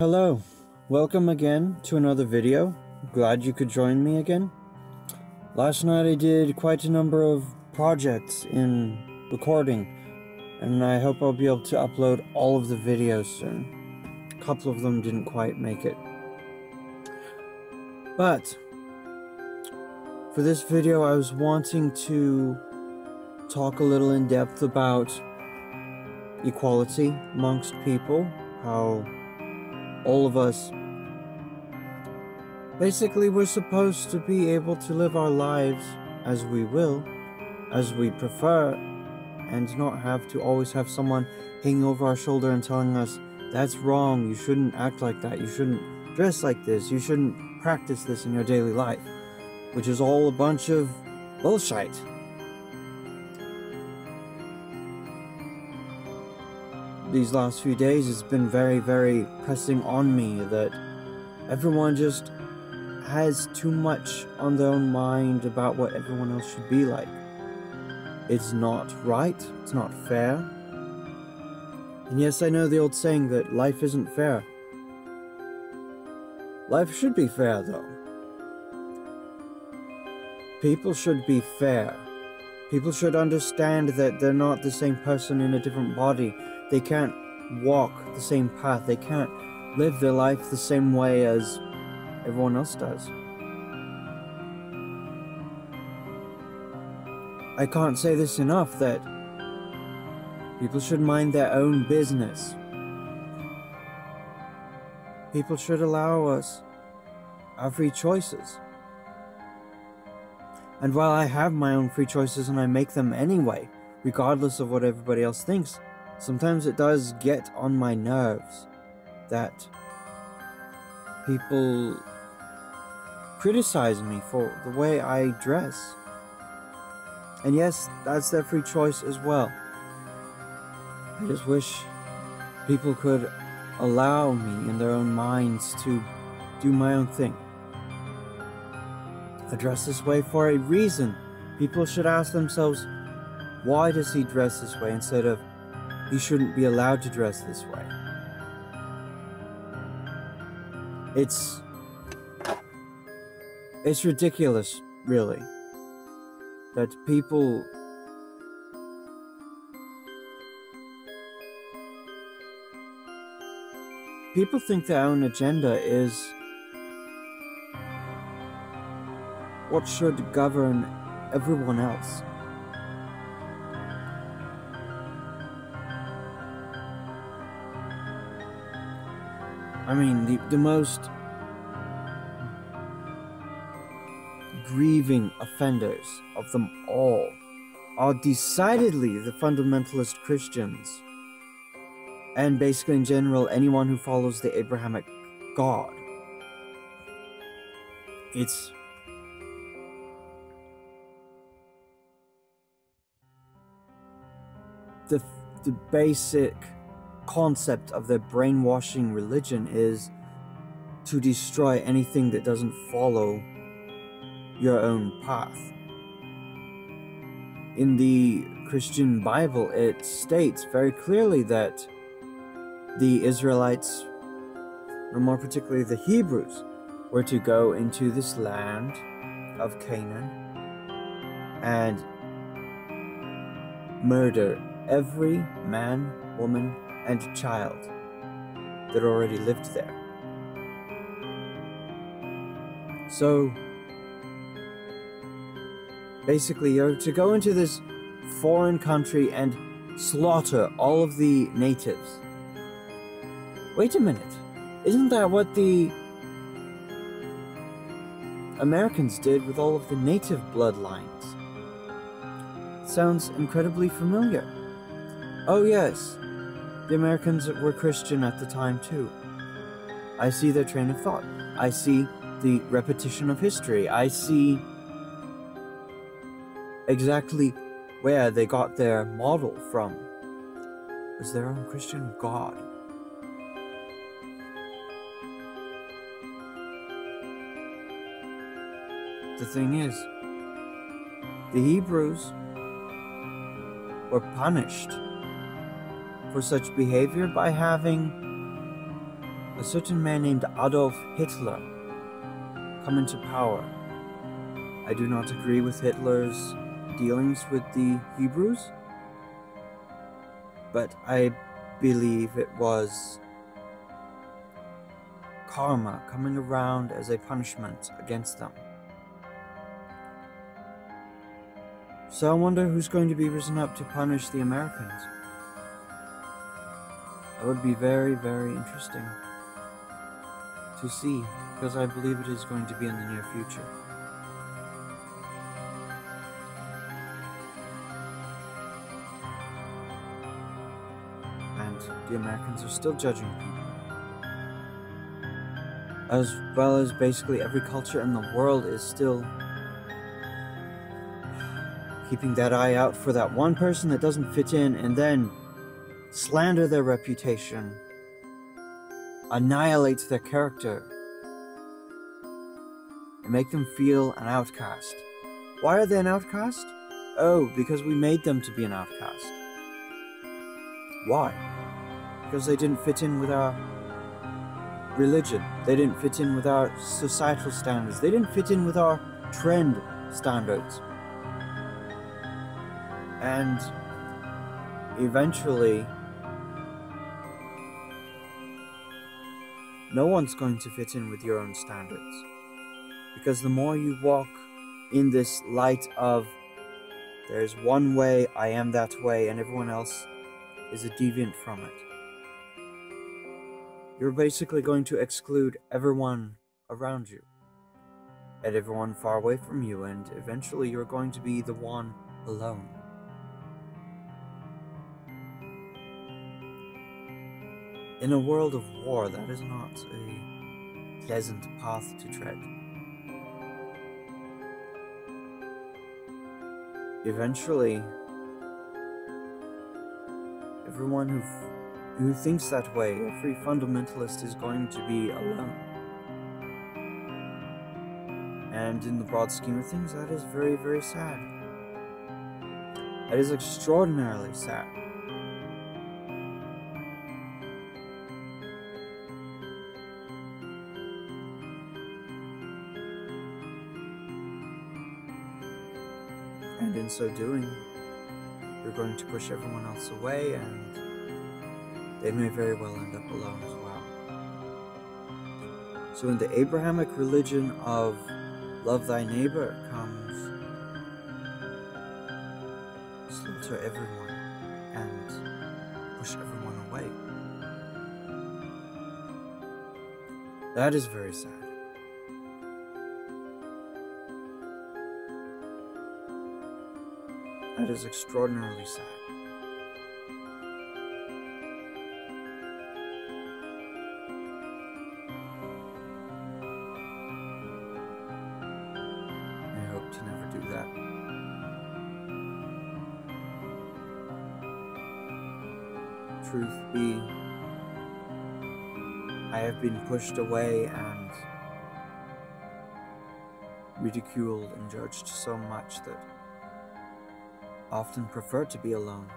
Hello, welcome again to another video. Glad you could join me again. Last night I did quite a number of projects in recording, and I hope I'll be able to upload all of the videos soon. A couple of them didn't quite make it. But for this video I was wanting to talk a little in depth about equality amongst people, how all of us basically we're supposed to be able to live our lives as we will, as we prefer, and not have to always have someone hanging over our shoulder and telling us that's wrong, you shouldn't act like that, you shouldn't dress like this, you shouldn't practice this in your daily life, which is all a bunch of bullshit. These last few days it's been very pressing on me that everyone just has too much on their own mind about what everyone else should be like. It's not right, it's not fair. And yes, I know the old saying that life isn't fair. Life should be fair though. People should be fair. People should understand that they're not the same person in a different body. They can't walk the same path. They can't live their life the same way as everyone else does. I can't say this enough that people should mind their own business. People should allow us our free choices. And while I have my own free choices and I make them anyway, regardless of what everybody else thinks, sometimes it does get on my nerves that people criticize me for the way I dress. And yes, that's their free choice as well. I just wish people could allow me in their own minds to do my own thing. I dress this way for a reason. People should ask themselves, why does he dress this way, instead of he shouldn't be allowed to dress this way. It's ridiculous, really, that people think their own agenda is what should govern everyone else. I mean, the most grieving offenders of them all are decidedly the fundamentalist Christians, and basically in general anyone who follows the Abrahamic God. It's the basic concept of their brainwashing religion is to destroy anything that doesn't follow your own path. In the Christian Bible, it states very clearly that the Israelites, or more particularly the Hebrews, were to go into this land of Canaan and murder every man, woman, and child that already lived there. So basically you're to go into this foreign country and slaughter all of the natives. Wait a minute, isn't that what the Americans did with all of the native bloodlines? Sounds incredibly familiar. Oh yes, the Americans were Christian at the time too. I see their train of thought. I see the repetition of history. I see exactly where they got their model from. It was their own Christian God. The thing is, the Hebrews were punished for such behavior by having a certain man named Adolf Hitler come into power. I do not agree with Hitler's dealings with the Hebrews, but I believe it was karma coming around as a punishment against them. So I wonder who's going to be risen up to punish the Americans. That would be very, very interesting to see, because I believe it is going to be in the near future. And the Americans are still judging people. As well as basically every culture in the world is still keeping that eye out for that one person that doesn't fit in and then slander their reputation, annihilate their character, and make them feel an outcast. Why are they an outcast? Oh, because we made them to be an outcast. Why? Because they didn't fit in with our religion. They didn't fit in with our societal standards. They didn't fit in with our trend standards. And eventually, no one's going to fit in with your own standards. Because the more you walk in this light of, there's one way, I am that way, and everyone else is a deviant from it, you're basically going to exclude everyone around you, and everyone far away from you, and eventually you're going to be the one alone. In a world of war, that is not a pleasant path to tread. Eventually, everyone who thinks that way, every fundamentalist is going to be alone. And in the broad scheme of things, that is very, very sad. That is extraordinarily sad. And in so doing, you're going to push everyone else away, and they may very well end up alone as well. So in the Abrahamic religion of love thy neighbor comes slaughter everyone and push everyone away. That is very sad. That is extraordinarily sad. I hope to never do that. Truth be, I have been pushed away and ridiculed and judged so much that I often prefer to be alone.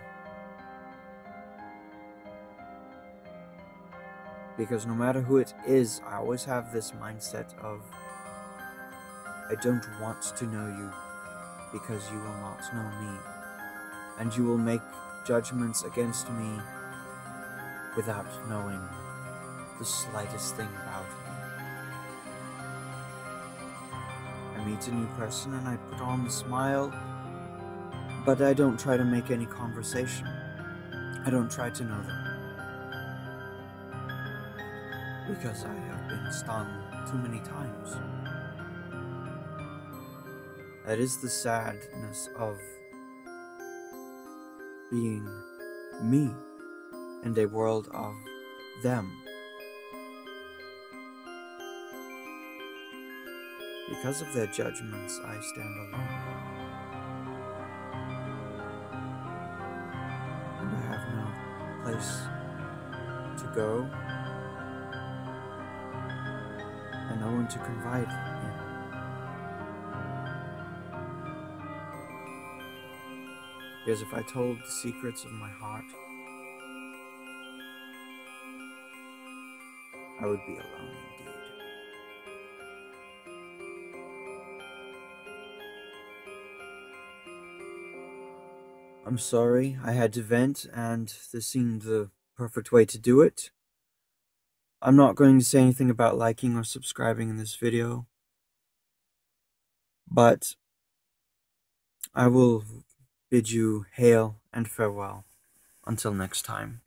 Because no matter who it is, I always have this mindset of, I don't want to know you because you will not know me, and you will make judgments against me without knowing the slightest thing about me. I meet a new person and I put on the smile, but I don't try to make any conversation. I don't try to know them. Because I have been stung too many times. That is the sadness of being me in a world of them. Because of their judgments, I stand alone. And I have no place to go, and no one to confide in. Because if I told the secrets of my heart, I would be alone indeed. I'm sorry, I had to vent, and this seemed the perfect way to do it. I'm not going to say anything about liking or subscribing in this video, but I will bid you hail and farewell until next time.